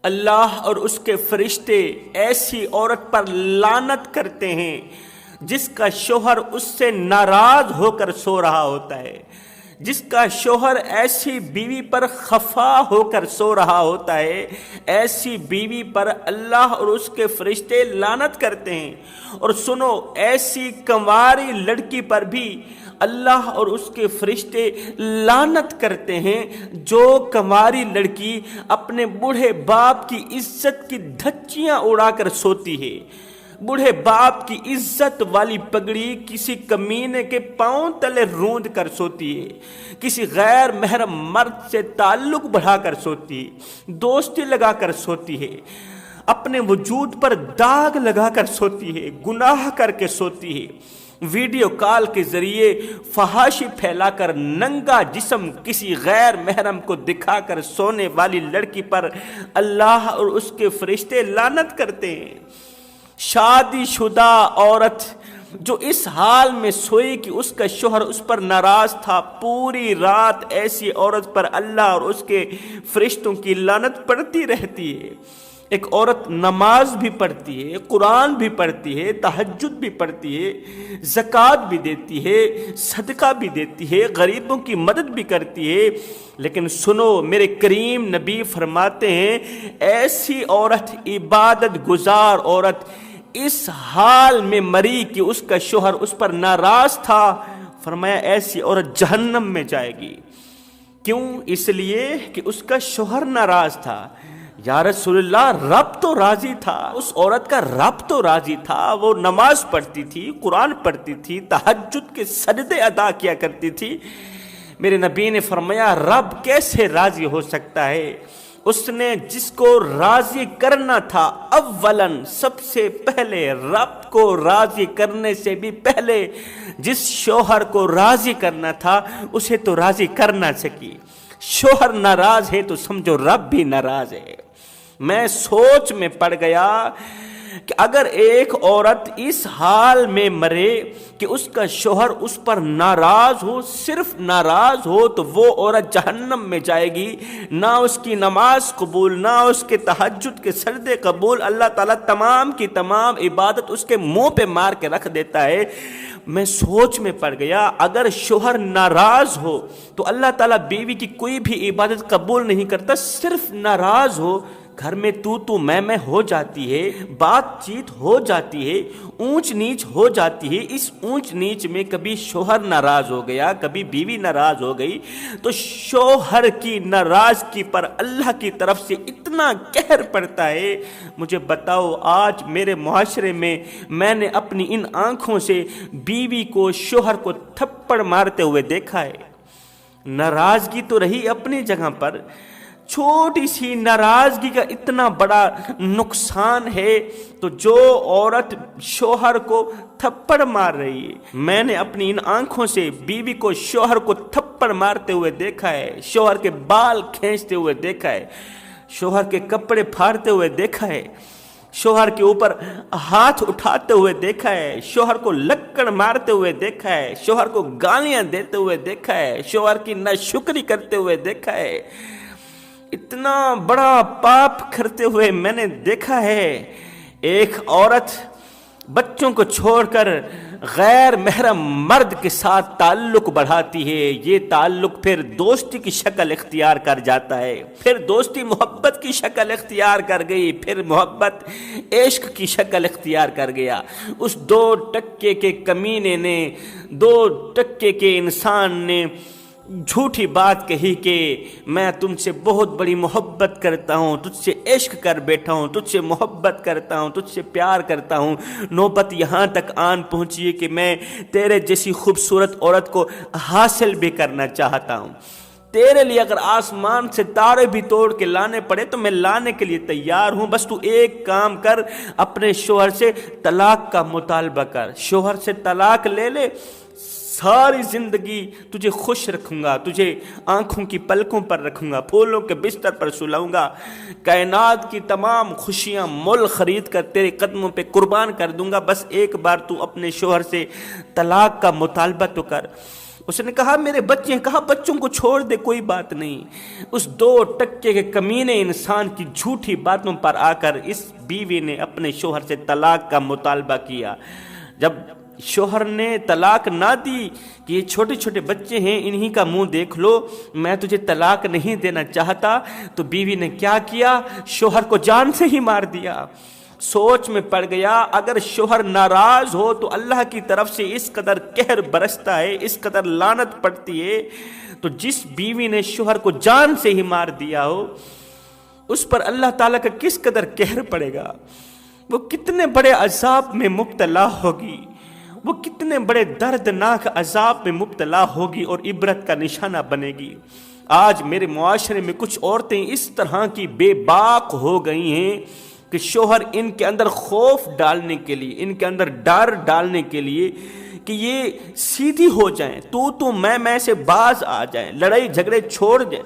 اللہ اور اس کے فرشتے ایسی عورت پر لعنت کرتے ہیں جس کا شوہر اس سے ناراض ہو کر سو رہا ہوتا ہے، جس کا شوہر ایسی بیوی پر خفا ہو کر سو رہا ہوتا ہے، ایسی بیوی پر اللہ اور اس کے فرشتے لعنت کرتے ہیں۔ اور سنو، ایسی کنواری لڑکی پر بھی اللہ اور اس کے فرشتے لعنت کرتے ہیں جو کنواری لڑکی اپنے بوڑھے باپ کی عزت کی دھچیاں اڑا کر سوتی ہے، بوڑھے باپ کی عزت والی پگڑی کسی کمینے کے پاؤں تلے روند کر سوتی ہے، کسی غیر محرم مرد سے تعلق بڑھا کر سوتی ہے، دوستی لگا کر سوتی ہے، اپنے وجود پر داغ لگا کر سوتی ہے، گناہ کر کے سوتی ہے، ویڈیو کال کے ذریعے فحاشی پھیلا کر ننگا جسم کسی غیر محرم کو دکھا کر سونے والی لڑکی پر اللہ اور اس کے فرشتے لعنت کرتے ہیں۔ شادی شدہ عورت جو اس حال میں سوئی کہ اس کا شوہر اس پر ناراض تھا، پوری رات ایسی عورت پر اللہ اور اس کے فرشتوں کی لعنت پڑتی رہتی ہے۔ ایک عورت نماز بھی پڑھتی ہے، قرآن بھی پڑھتی ہے، تہجد بھی پڑھتی ہے، زکوٰۃ بھی دیتی ہے، صدقہ بھی دیتی ہے، غریبوں کی مدد بھی کرتی ہے، لیکن سنو، میرے کریم نبی فرماتے ہیں ایسی عورت، عبادت گزار عورت اس حال میں مری کہ اس کا شوہر اس پر ناراض تھا، فرمایا ایسی عورت جہنم میں جائے گی۔ کیوں؟ اس لیے کہ اس کا شوہر ناراض تھا۔ یا رسول اللہ، رب تو راضی تھا، اس عورت کا رب تو راضی تھا، وہ نماز پڑھتی تھی، قرآن پڑھتی تھی، تہجد کے سجدے ادا کیا کرتی تھی۔ میرے نبی نے فرمایا رب کیسے راضی ہو سکتا ہے؟ اس نے جس کو راضی کرنا تھا، اولاً سب سے پہلے رب کو راضی کرنے سے بھی پہلے جس شوہر کو راضی کرنا تھا اسے تو راضی کرنا سکی۔ شوہر ناراض ہے تو سمجھو رب بھی ناراض ہے۔ میں سوچ میں پڑ گیا کہ اگر ایک عورت اس حال میں مرے کہ اس کا شوہر اس پر ناراض ہو، صرف ناراض ہو، تو وہ عورت جہنم میں جائے گی، نہ اس کی نماز قبول، نہ اس کے تہجد کے سجدے قبول، اللہ تعالیٰ تمام کی تمام عبادت اس کے منہ پہ مار کے رکھ دیتا ہے۔ میں سوچ میں پڑ گیا اگر شوہر ناراض ہو تو اللہ تعالیٰ بیوی کی کوئی بھی عبادت قبول نہیں کرتا، صرف ناراض ہو، گھر میں تو میں ہو جاتی ہے، بات چیت ہو جاتی ہے، اونچ نیچ ہو جاتی ہے۔ اس اونچ نیچ میں کبھی شوہر ناراض ہو گیا، کبھی بیوی ناراض ہو گئی، تو شوہر کی ناراضگی پر اللہ کی طرف سے اتنا قہر پڑتا ہے۔ مجھے بتاؤ، آج میرے معاشرے میں نے اپنی ان آنکھوں سے بیوی کو، شوہر کو تھپڑ مارتے ہوئے دیکھا ہے۔ ناراضگی تو رہی اپنی جگہ پر، چھوٹی سی ناراضگی کا اتنا بڑا نقصان ہے، تو جو عورت شوہر کو تھپڑ مار رہی ہے، میں نے اپنی ان آنکھوں سے بیوی کو، شوہر کو تھپڑ مارتے ہوئے دیکھا ہے، شوہر کے بال کھینچتے ہوئے دیکھا ہے، شوہر کے کپڑے پھاڑتے ہوئے دیکھا ہے، شوہر کے اوپر ہاتھ اٹھاتے ہوئے دیکھا ہے، شوہر کو لکڑ مارتے ہوئے دیکھا ہے، شوہر کو گالیاں دیتے ہوئے دیکھا ہے، شوہر کی ناشکری کرتے ہوئے دیکھا ہے، اتنا بڑا پاپ کرتے ہوئے میں نے دیکھا ہے۔ ایک عورت بچوں کو چھوڑ کر غیر محرم مرد کے ساتھ تعلق بڑھاتی ہے، یہ تعلق پھر دوستی کی شکل اختیار کر جاتا ہے، پھر دوستی محبت کی شکل اختیار کر گئی، پھر محبت عشق کی شکل اختیار کر گیا۔ اس 2% کے کمینے نے، 2% کے انسان نے جھوٹی بات کہی کہ میں تم سے بہت بڑی محبت کرتا ہوں، تجھ سے عشق کر بیٹھا ہوں، تجھ سے محبت کرتا ہوں، تجھ سے پیار کرتا ہوں۔ نوبت یہاں تک آن پہنچی ہے کہ میں تیرے جیسی خوبصورت عورت کو حاصل بھی کرنا چاہتا ہوں، تیرے لیے اگر آسمان سے تارے بھی توڑ کے لانے پڑے تو میں لانے کے لیے تیار ہوں، بس تو ایک کام کر، اپنے شوہر سے طلاق کا مطالبہ کر، شوہر سے طلاق لے لے، ساری زندگی تجھے خوش رکھوں گا، تجھے آنکھوں کی پلکوں پر رکھوں گا، پھولوں کے بستر پر سلاؤں گا، کائنات کی تمام خوشیاں مول خرید کر تیرے قدموں پہ قربان کر دوں گا، بس ایک بار تو اپنے شوہر سے طلاق کا مطالبہ تو کر۔ اس نے کہا میرے بچے ہیں، کہا بچوں کو چھوڑ دے، کوئی بات نہیں۔ اس 2% کے کمینے انسان کی جھوٹی باتوں پر آ کر اس بیوی نے اپنے شوہر سے طلاق کا مطالبہ کیا۔ جب شوہر نے طلاق نہ دی کہ یہ چھوٹے چھوٹے بچے ہیں، انہی کا منہ دیکھ لو، میں تجھے طلاق نہیں دینا چاہتا، تو بیوی نے کیا کیا؟ شوہر کو جان سے ہی مار دیا۔ سوچ میں پڑ گیا، اگر شوہر ناراض ہو تو اللہ کی طرف سے اس قدر قہر برستا ہے، اس قدر لعنت پڑتی ہے، تو جس بیوی نے شوہر کو جان سے ہی مار دیا ہو اس پر اللہ تعالیٰ کا کس قدر قہر پڑے گا، وہ کتنے بڑے عذاب میں مبتلا ہوگی، وہ کتنے بڑے دردناک عذاب میں مبتلا ہوگی اور عبرت کا نشانہ بنے گی۔ آج میرے معاشرے میں کچھ عورتیں اس طرح کی بے باک ہو گئی ہیں کہ شوہر ان کے اندر خوف ڈالنے کے لیے، ان کے اندر ڈر ڈالنے کے لیے کہ یہ سیدھی ہو جائیں، تو میں سے باز آ جائیں، لڑائی جھگڑے چھوڑ جائیں،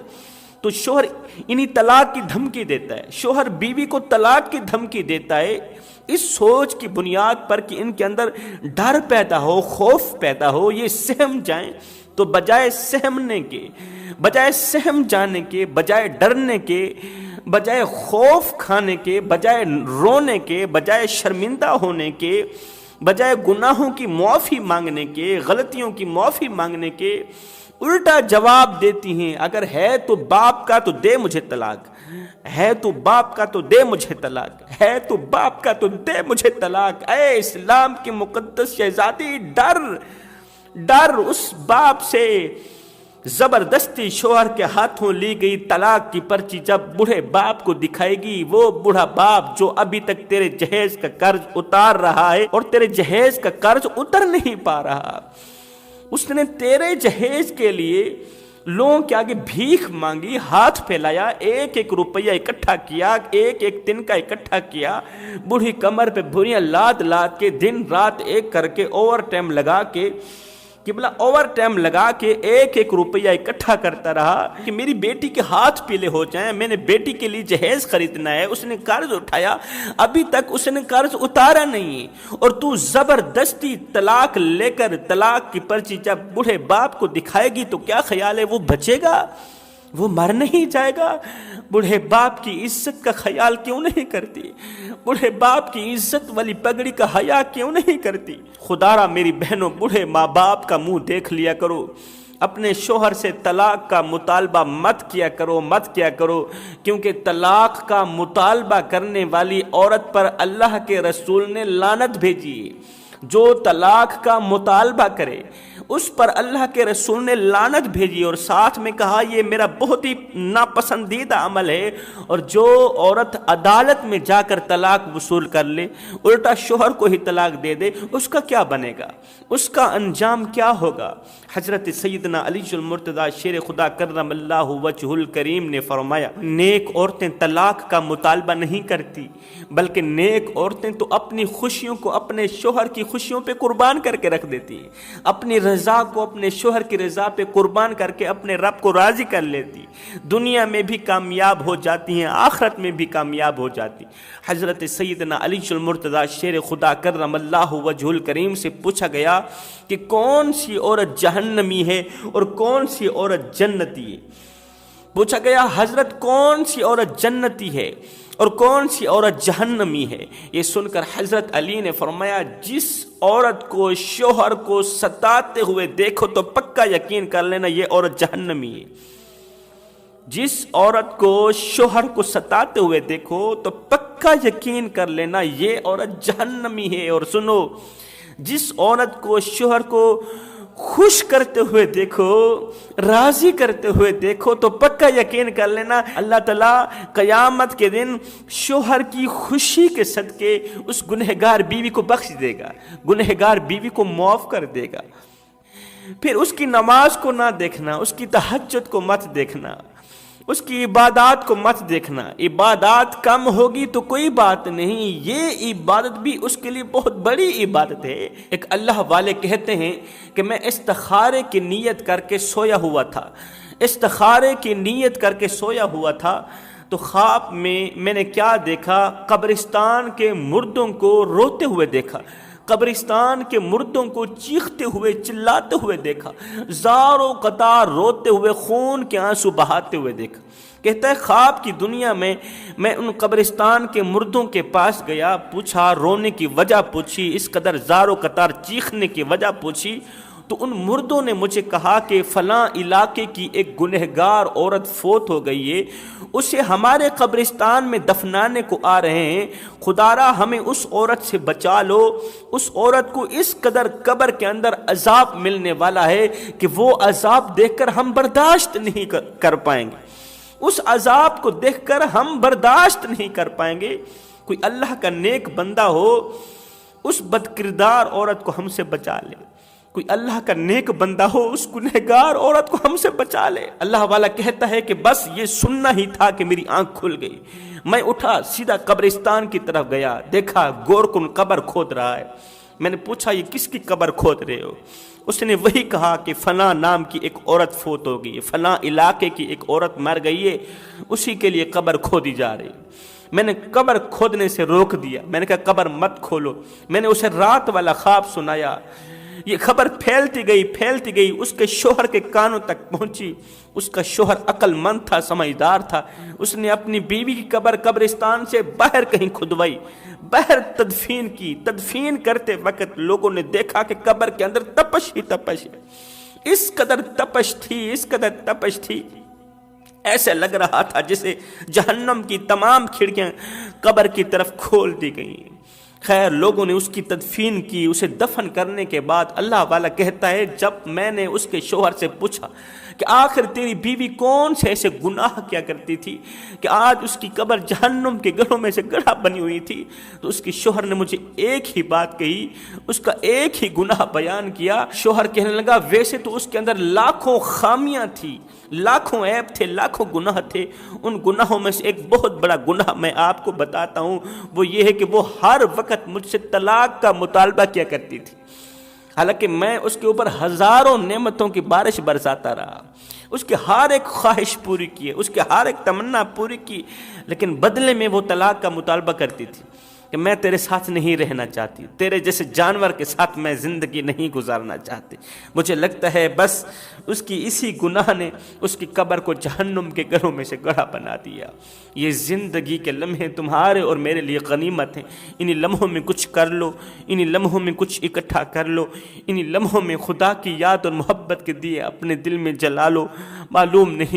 تو شوہر انہی طلاق کی دھمکی دیتا ہے، شوہر بیوی کو طلاق کی دھمکی دیتا ہے اس سوچ کی بنیاد پر کہ ان کے اندر ڈر پیدا ہو، خوف پیدا ہو، یہ سہم جائیں۔ تو بجائے سہمنے کے، بجائے سہم جانے کے، بجائے ڈرنے کے، بجائے خوف کھانے کے، بجائے رونے کے، بجائے شرمندہ ہونے کے، بجائے گناہوں کی معافی مانگنے کے، غلطیوں کی معافی مانگنے کے، الٹا جواب دیتی ہیں، اگر ہے تو باپ کا تو دے مجھے طلاق، ہے تو باپ کا تو دے مجھے طلاق، ہے تو باپ کا تو دے مجھے طلاق۔ اے اسلام کی مقدس شہزادی، ڈر اس باپ سے۔ زبردستی شوہر کے ہاتھوں لی گئی طلاق کی پرچی جب بوڑھے باپ کو دکھائے گی، وہ بوڑھا باپ جو ابھی تک تیرے جہیز کا قرض اتار رہا ہے اور تیرے جہیز کا قرض اتر نہیں پا رہا، اس نے تیرے جہیز کے لیے لوگوں کے آگے بھیک مانگی، ہاتھ پھیلایا، 1-1 روپیہ اکٹھا کیا، 1-1 تنکا اکٹھا کیا، بوڑھی کمر پہ بھوریاں لاد کے دن رات ایک کر کے اوور ٹائم لگا کے، قبلہ اوور ٹائم لگا کے 1-1 روپیہ اکٹھا کرتا رہا کہ میری بیٹی کے ہاتھ پیلے ہو جائیں، میں نے بیٹی کے لیے جہیز خریدنا ہے۔ اس نے قرض اٹھایا، ابھی تک اس نے قرض اتارا نہیں، اور تو زبردستی طلاق لے کر طلاق کی پرچی جب بوڑھے باپ کو دکھائے گی تو کیا خیال ہے وہ بچے گا؟ وہ مر نہیں جائے گا؟ بوڑھے باپ کی عزت کا خیال کیوں نہیں کرتی؟ بوڑھے باپ کی عزت والی پگڑی کا حیا کیوں نہیں کرتی؟ خدا را میری بہنوں، بوڑھے ماں باپ کا منہ دیکھ لیا کرو، اپنے شوہر سے طلاق کا مطالبہ مت کیا کرو، کیونکہ طلاق کا مطالبہ کرنے والی عورت پر اللہ کے رسول نے لعنت بھیجی۔ جو طلاق کا مطالبہ کرے اس پر اللہ کے رسول نے لعنت بھیجی، اور ساتھ میں کہا یہ میرا بہت ہی ناپسندیدہ عمل ہے۔ اور جو عورت عدالت میں جا کر طلاق وصول کر لے، الٹا شوہر کو ہی طلاق دے دے، اس کا کیا بنے گا؟ اس کا انجام کیا ہوگا؟ حضرت سیدنا علی المرتضیٰ شیر خدا کرم اللہ وجہ الکریم نے فرمایا، نیک عورتیں طلاق کا مطالبہ نہیں کرتی، بلکہ نیک عورتیں تو اپنی خوشیوں کو اپنے شوہر کی خوشیوں پہ قربان کر کے رکھ دیتی ہیں، اپنی رضا کو اپنے شوہر کی رضا پہ قربان کر کے اپنے رب کو راضی کر لیتی، دنیا میں بھی کامیاب ہو جاتی ہیں، آخرت میں بھی کامیاب ہو جاتی۔ حضرت سیدنا علی المرتضیٰ شیر خدا کرم اللہ وجہ الکریم سے پوچھا گیا کہ کون سی عورت جہنمی ہے اور کون سی عورت جنتی ہے؟ پوچھا گیا حضرت کون سی عورت جنتی ہے اور کون سی عورت جہنمی ہے؟ یہ سن کر حضرت علی نے فرمایا، جس عورت کو شوہر کو ستاتے ہوئے دیکھو تو پکا یقین کر لینا یہ عورت جہنمی ہے۔ جس عورت کو شوہر کو ستاتے ہوئے دیکھو تو پکا یقین کر لینا یہ عورت جہنمی ہے۔ اور سنو، جس عورت کو شوہر کو خوش کرتے ہوئے دیکھو، راضی کرتے ہوئے دیکھو تو پکا یقین کر لینا اللہ تعالیٰ قیامت کے دن شوہر کی خوشی کے صدقے اس گنہگار بیوی کو بخش دے گا، گنہگار بیوی کو معاف کر دے گا۔ پھر اس کی نماز کو نہ دیکھنا، اس کی تہجد کو مت دیکھنا، اس کی عبادات کو مت دیکھنا۔ عبادات کم ہوگی تو کوئی بات نہیں، یہ عبادت بھی اس کے لیے بہت بڑی عبادت ہے۔ ایک اللہ والے کہتے ہیں کہ میں استخارے کی نیت کر کے سویا ہوا تھا، استخارے کی نیت کر کے سویا ہوا تھا تو خواب میں نے کیا دیکھا؟ قبرستان کے مردوں کو روتے ہوئے دیکھا، قبرستان کے مردوں کو چیختے ہوئے چلاتے ہوئے دیکھا، زاروں قطار روتے ہوئے خون کے آنسو بہاتے ہوئے دیکھا۔ کہتا ہے خواب کی دنیا میں ان قبرستان کے مردوں کے پاس گیا، پوچھا، رونے کی وجہ پوچھی، اس قدر زاروں قطار چیخنے کی وجہ پوچھی، تو ان مردوں نے مجھے کہا کہ فلاں علاقے کی ایک گنہگار عورت فوت ہو گئی ہے، اسے ہمارے قبرستان میں دفنانے کو آ رہے ہیں، خدارا ہمیں اس عورت سے بچا لو، اس عورت کو اس قدر قبر کے اندر عذاب ملنے والا ہے کہ وہ عذاب دیکھ کر ہم برداشت نہیں کر پائیں گے، اس عذاب کو دیکھ کر ہم برداشت نہیں کر پائیں گے۔ کوئی اللہ کا نیک بندہ ہو اس بد کردار عورت کو ہم سے بچا لے، کوئی اللہ کا نیک بندہ ہو اس گنہگار عورت کو ہم سے بچا لے۔ اللہ والا کہتا ہے کہ بس یہ سننا ہی تھا کہ میری آنکھ کھل گئی، میں اٹھا سیدھا قبرستان کی طرف گیا، دیکھا گورکن قبر کھود رہا ہے۔ میں نے پوچھا یہ کس کی قبر کھود رہے ہو؟ اس نے وہی کہا کہ فلاں نام کی ایک عورت فوت ہو گئی ہے، فلاں علاقے کی ایک عورت مر گئی ہے، اسی کے لیے قبر کھودی جا رہی ہے۔ میں نے قبر کھودنے سے روک دیا، میں نے کہا قبر مت کھولو۔ میں نے اسے رات والا خواب سنایا، یہ خبر پھیلتی گئی، اس کے شوہر کے کانوں تک پہنچی۔ اس کا شوہر عقل مند تھا، سمجھدار تھا، اس نے اپنی بیوی کی قبر قبرستان سے باہر کہیں کھدوائی، باہر تدفین کی۔ تدفین کرتے وقت لوگوں نے دیکھا کہ قبر کے اندر تپش ہی تپش ہے، اس قدر تپش تھی، ایسے لگ رہا تھا جسے جہنم کی تمام کھڑکیاں قبر کی طرف کھول دی گئیں۔ خیر لوگوں نے اس کی تدفین کی، اسے دفن کرنے کے بعد اللہ والا کہتا ہے جب میں نے اس کے شوہر سے پوچھا کہ آخر تیری بیوی کون سے ایسے گناہ کیا کرتی تھی کہ آج اس کی قبر جہنم کے گڑھوں میں سے گڑھا بنی ہوئی تھی، تو اس کے شوہر نے مجھے ایک ہی بات کہی، اس کا ایک ہی گناہ بیان کیا۔ شوہر کہنے لگا ویسے تو اس کے اندر لاکھوں خامیاں تھی، لاکھوں عیب تھے، لاکھوں گناہ تھے، ان گناہوں میں سے ایک بہت بڑا گناہ میں آپ کو بتاتا ہوں، وہ یہ ہے کہ وہ ہر وقت مجھ سے طلاق کا مطالبہ کیا کرتی تھی، حالانکہ میں اس کے اوپر ہزاروں نعمتوں کی بارش برساتا رہا، اس کے ہر ایک خواہش پوری کی، اس کے ہر ایک تمنا پوری کی، لیکن بدلے میں وہ طلاق کا مطالبہ کرتی تھی کہ میں تیرے ساتھ نہیں رہنا چاہتی، تیرے جیسے جانور کے ساتھ میں زندگی نہیں گزارنا چاہتی۔ مجھے لگتا ہے بس اس کی اسی گناہ نے اس کی قبر کو جہنم کے گڑھوں میں سے گڑھا بنا دیا۔ یہ زندگی کے لمحے تمہارے اور میرے لیے غنیمت ہیں، انہی لمحوں میں کچھ کر لو، انہی لمحوں میں کچھ اکٹھا کر لو، انہی لمحوں میں خدا کی یاد اور محبت کے دیے اپنے دل میں جلا لو۔ معلوم نہیں